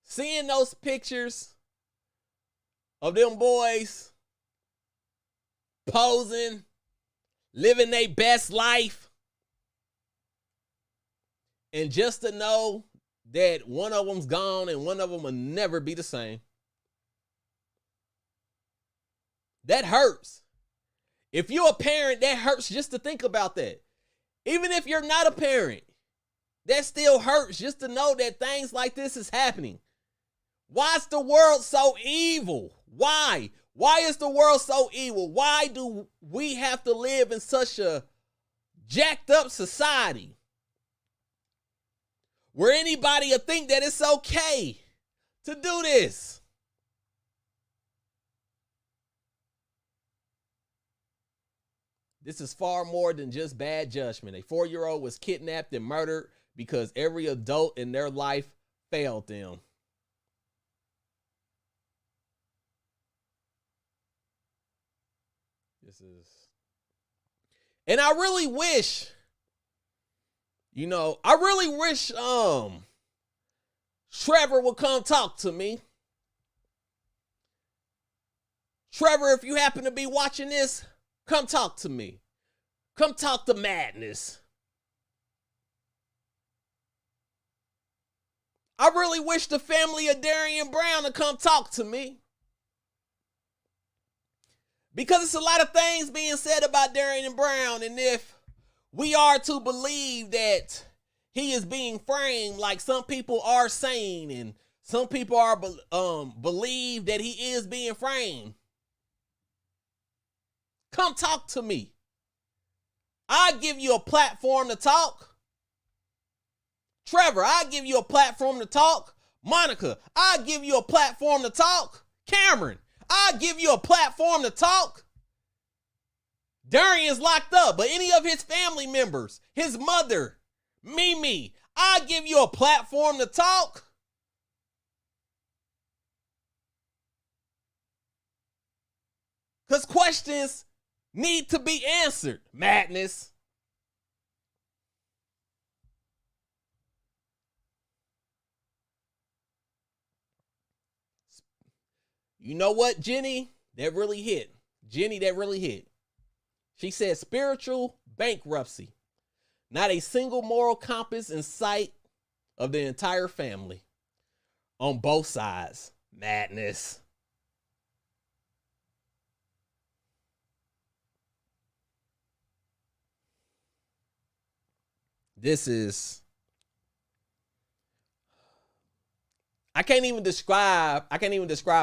Seeing those pictures of them boys posing, living their best life, and just to know that one of them's gone and one of them will never be the same. That hurts. If you're a parent, that hurts just to think about that. Even if you're not a parent, that still hurts just to know that things like this is happening. Why is the world so evil? Why? Why is the world so evil? Why do we have to live in such a jacked up society where anybody will think that it's okay to do this? This is far more than just bad judgment. A 4-year-old was kidnapped and murdered because every adult in their life failed them. And I really wish, Trevor would come talk to me. Trevor, if you happen to be watching this, come talk to me. Come talk to Madness. I really wish the family of Darriynn Brown to come talk to me. Because it's a lot of things being said about Darriynn Brown, and if we are to believe that he is being framed like some people are saying, and some people are believe that he is being framed, come talk to me. I give you a platform to talk. Trevor, I give you a platform to talk. Monica, I give you a platform to talk. Cameron, I give you a platform to talk. Darriyn's locked up, but any of his family members, his mother, Mimi, I give you a platform to talk. Because questions need to be answered. Madness. You know what, Jenny? That really hit. Jenny, that really hit. She said spiritual bankruptcy. Not a single moral compass in sight of the entire family. On both sides. Madness. This is... I can't even describe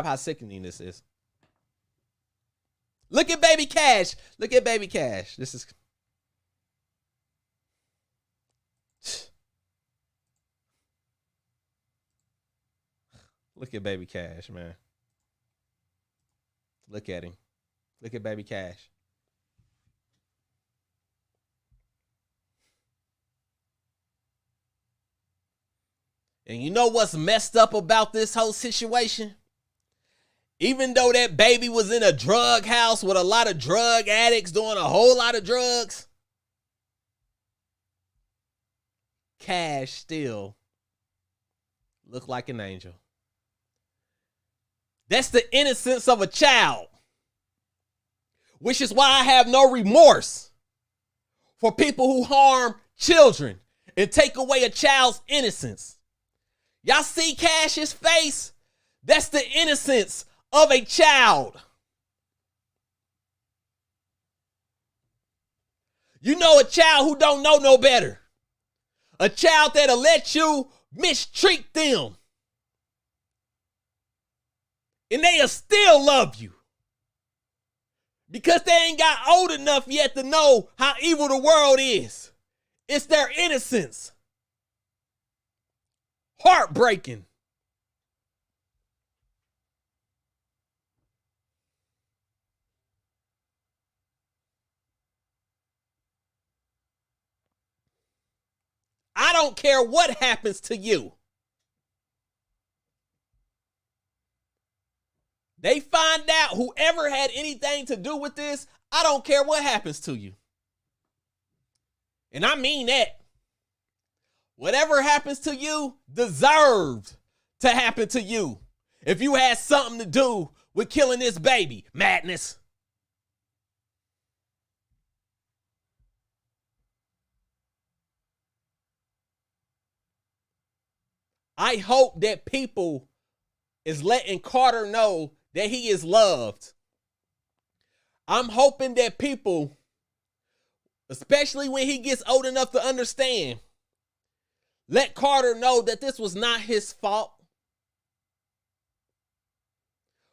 how sickening this is. Look at baby Cash. Look at baby Cash. This is... Look at baby Cash, man. Look at him. Look at baby Cash. And you know what's messed up about this whole situation? Even though that baby was in a drug house with a lot of drug addicts doing a whole lot of drugs, Cash still looked like an angel. That's the innocence of a child, which is why I have no remorse for people who harm children and take away a child's innocence. Y'all see Cash's face? That's the innocence of a child. You know, a child who don't know no better. A child that'll let you mistreat them. And they'll still love you. Because they ain't got old enough yet to know how evil the world is. It's their innocence. Heartbreaking. I don't care what happens to you. They find out whoever had anything to do with this, I don't care what happens to you. And I mean that. Whatever happens to you deserved to happen to you. If you had something to do with killing this baby. Madness. I hope that people is letting Carter know that he is loved. I'm hoping that people, especially when he gets old enough to understand, let Carter know that this was not his fault.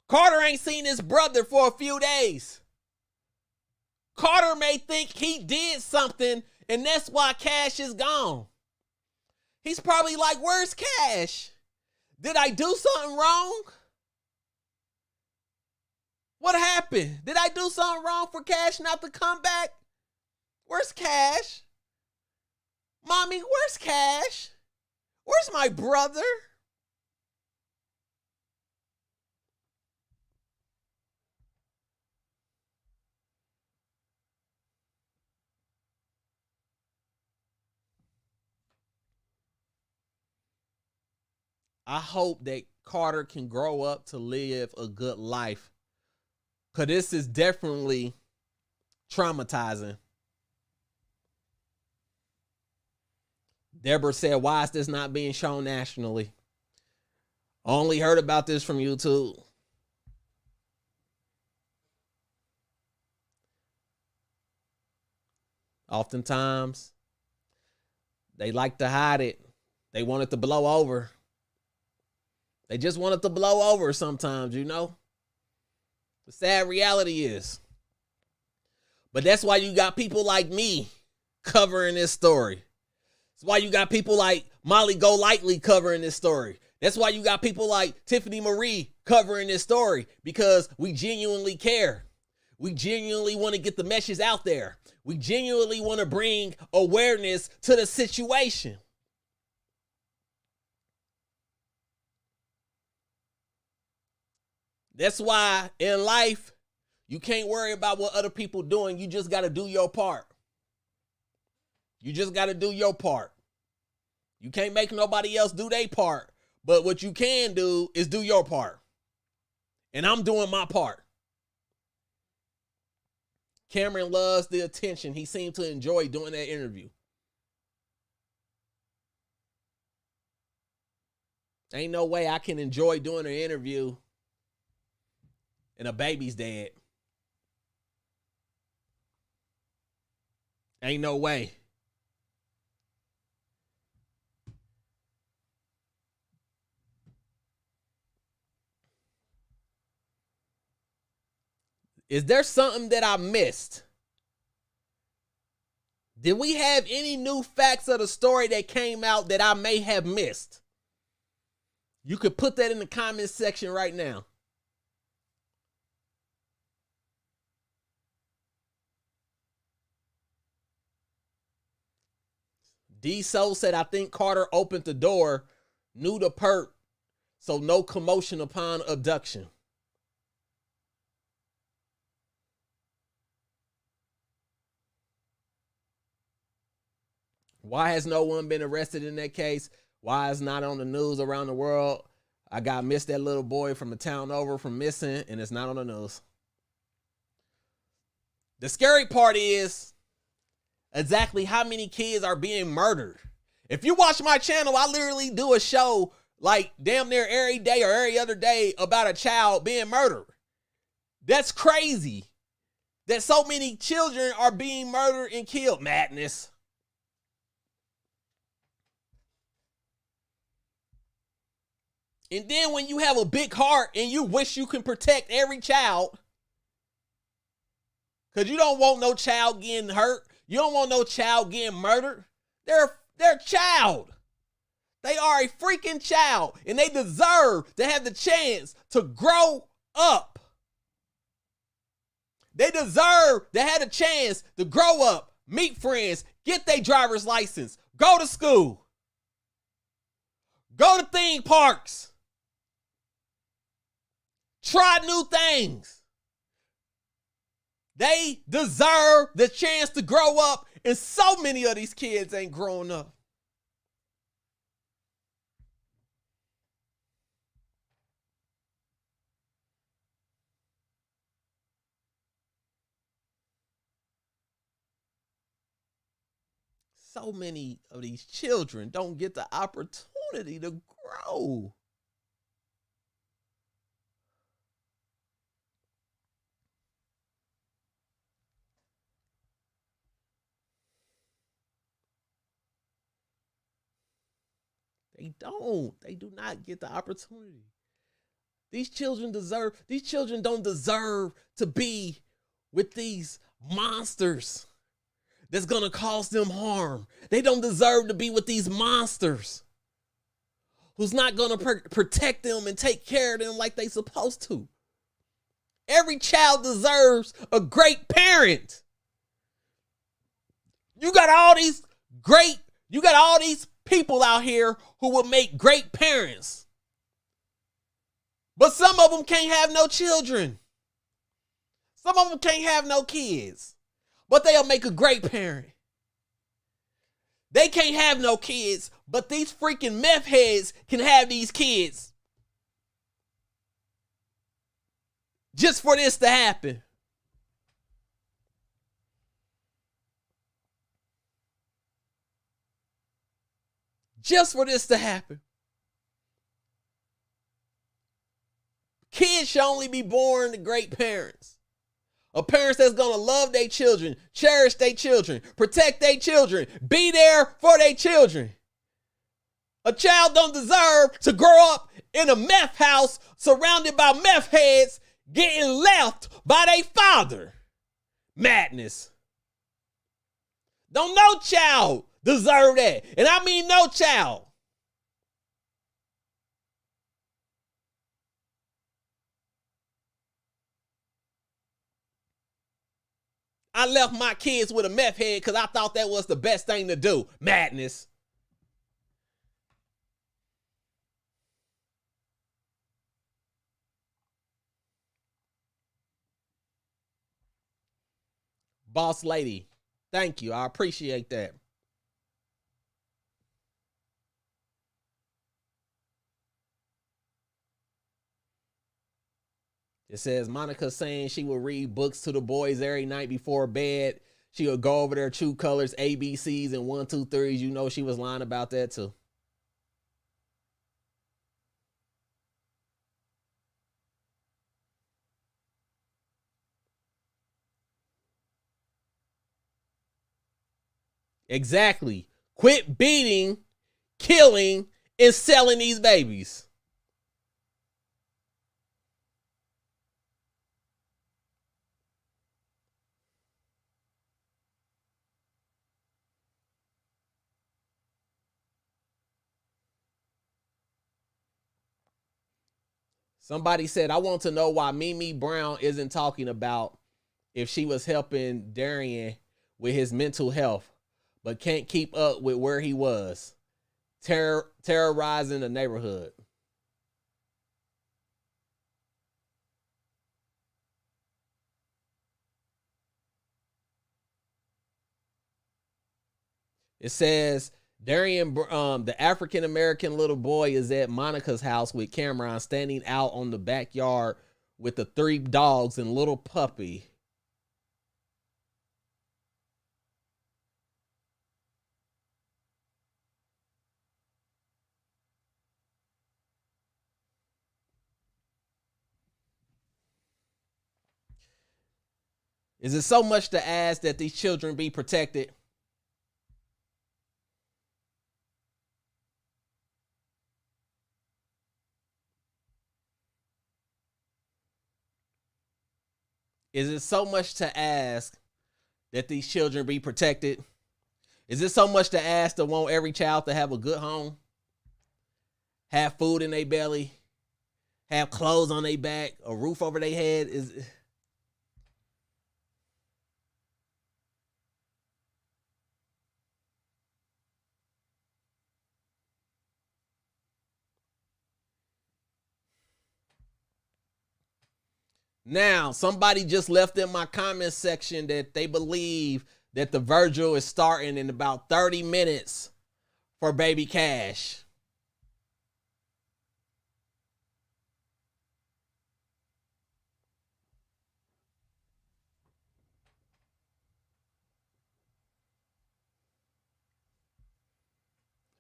Carter ain't seen his brother for a few days. Carter may think he did something and that's why Cash is gone. He's probably like, where's Cash? Did I do something wrong? What happened? Did I do something wrong for Cash not to come back? Where's Cash? Mommy, where's Cash? Where's my brother? I hope that Carter can grow up to live a good life. Because this is definitely traumatizing. Deborah said, why is this not being shown nationally? Only heard about this from YouTube. Oftentimes, they like to hide it. They want it to blow over. They just want it to blow over sometimes, you know? The sad reality is. But that's why you got people like me covering this story. That's why you got people like Molly Golightly covering this story. That's why you got people like Tiffany Marie covering this story, because we genuinely care. We genuinely want to get the message out there. We genuinely want to bring awareness to the situation. That's why in life, You can't worry about what other people doing. You just got to do your part. You just got to do your part. You can't make nobody else do their part. But what you can do is do your part. And I'm doing my part. Cameron loves the attention. He seemed to enjoy doing that interview. Ain't no way I can enjoy doing an interview and a baby's dead. Ain't no way. Is there something that I missed? Did we have any new facts of the story that came out that I may have missed? You could put that in the comments section right now. D Soul said, I think Carter opened the door, knew the perp, so no commotion upon abduction. Why has no one been arrested in that case? Why is not on the news around the world? I got missed that little boy from the town over from missing, and it's not on the news. The scary part is exactly how many kids are being murdered. If you watch my channel, I literally do a show like damn near every day or every other day about a child being murdered. That's crazy that so many children are being murdered and killed. Madness. And then when you have a big heart and you wish you can protect every child, because you don't want no child getting hurt, you don't want no child getting murdered. They're a child. They are a freaking child, and they deserve to have the chance to grow up. They deserve to have a chance to grow up, meet friends, get their driver's license, go to school, go to theme parks, try new things. They deserve the chance to grow up, and so many of these kids ain't growing up. So many of these children don't get the opportunity to grow. They don't. They do not get the opportunity. These children don't deserve to be with these monsters that's going to cause them harm. They don't deserve to be with these monsters who's not going to protect them and take care of them like they supposed to. Every child deserves a great parent. You got all these people out here who will make great parents. But some of them can't have no children. Some of them can't have no kids. But they'll make a great parent. They can't have no kids, but these freaking meth heads can have these kids. Just for this to happen. Just for this to happen. Kids should only be born to great parents. A parent that's going to love their children, cherish their children, protect their children, be there for their children. A child don't deserve to grow up in a meth house surrounded by meth heads getting left by their father. Madness. Don't no child deserve that. And I mean no child. I left my kids with a meth head because I thought that was the best thing to do. Madness. Boss lady. Thank you. I appreciate that. It says Monica saying she will read books to the boys every night before bed. She would go over their true colors, ABCs, and 1, 2, 3s. You know she was lying about that too. Exactly. Quit beating, killing, and selling these babies. Somebody said, I want to know why Mimi Brown isn't talking about if she was helping Darriynn with his mental health, but can't keep up with where he was, terrorizing the neighborhood. It says Darriynn, the African American little boy, is at Monica's house with Cameron standing out on the backyard with the 3 dogs and little puppy. Is it so much to ask that these children be protected? Is it so much to ask that these children be protected? Is it so much to ask to want every child to have a good home, have food in their belly, have clothes on their back, a roof over their head? Is Now, somebody just left in my comment section that they believe that the Virgil is starting in about 30 minutes for Baby Cash.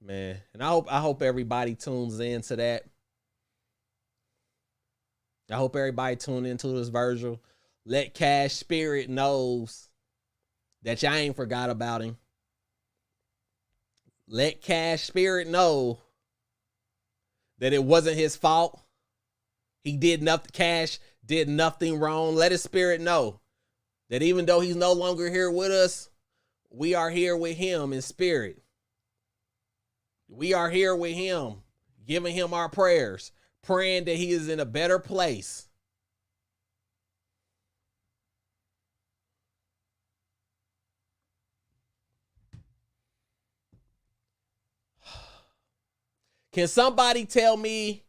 Man, and I hope everybody tunes into that. I hope everybody tune into this Virgil. Let Cash Spirit knows that y'all ain't forgot about him. Let Cash Spirit know that it wasn't his fault. He did nothing. Cash did nothing wrong. Let his spirit know that even though he's no longer here with us, we are here with him in spirit. We are here with him, giving him our prayers, praying that he is in a better place. Can somebody tell me?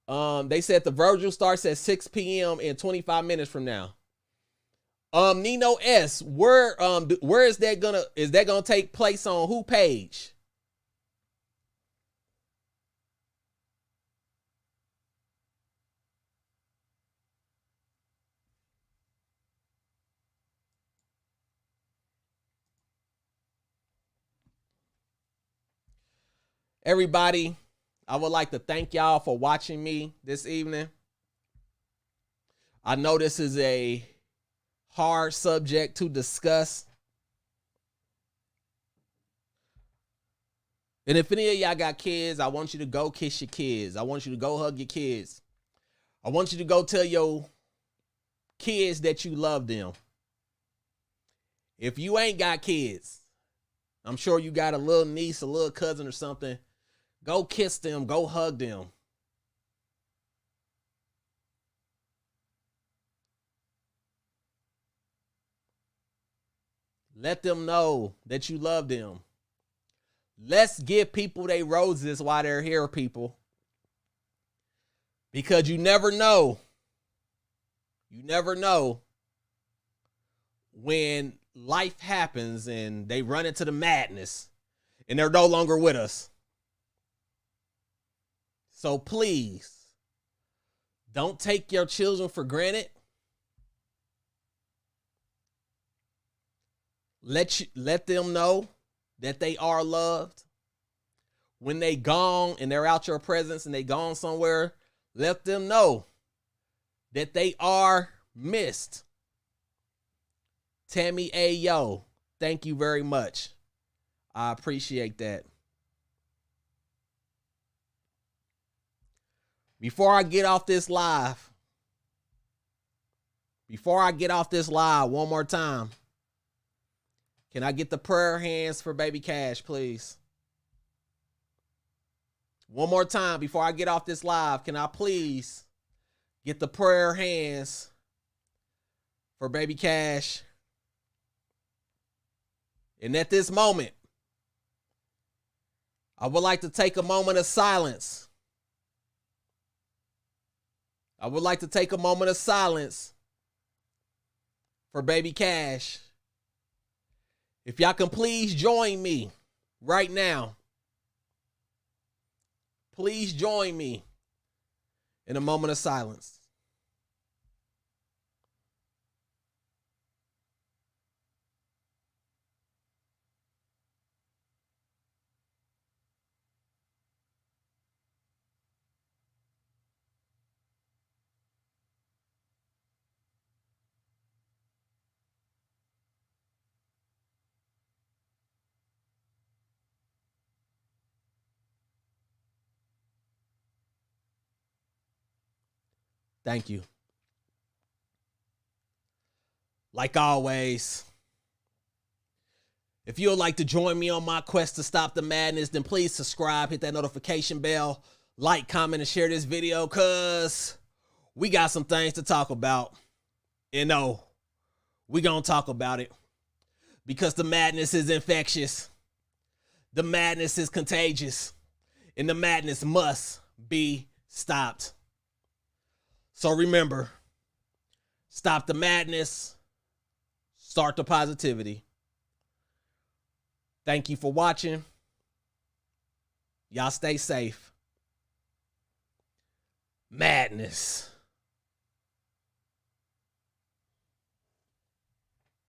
They said the Virgil starts at 6 p.m. in 25 minutes from now. Nino S, where is that gonna take place on who page? Everybody, I would like to thank y'all for watching me this evening. I know this is a hard subject to discuss. And if any of y'all got kids, I want you to go kiss your kids. I want you to go hug your kids. I want you to go tell your kids that you love them. If you ain't got kids, I'm sure you got a little niece, a little cousin or something. Go kiss them. Go hug them. Let them know that you love them. Let's give people their roses while they're here, people. Because you never know. You never know when life happens and they run into the madness and they're no longer with us. So please, don't take your children for granted. Let them know that they are loved. When they gone and they're out your presence and they gone somewhere, let them know that they are missed. Tammy Ayo, thank you very much. I appreciate that. Before I get off this live, one more time, can I get the prayer hands for baby Cash, please? One more time before I get off this live, can I please get the prayer hands for baby Cash? And at this moment, I would like to take a moment of silence. I would like to take a moment of silence for baby Cash. If y'all can please join me right now. Please join me in a moment of silence. Thank you. Like always, if you would like to join me on my quest to stop the madness, then please subscribe, hit that notification bell, like, comment, and share this video, because we got some things to talk about. And no, we gonna talk about it because the madness is infectious. The madness is contagious. And the madness must be stopped. So remember, stop the madness, start the positivity. Thank you for watching. Y'all stay safe. Madness.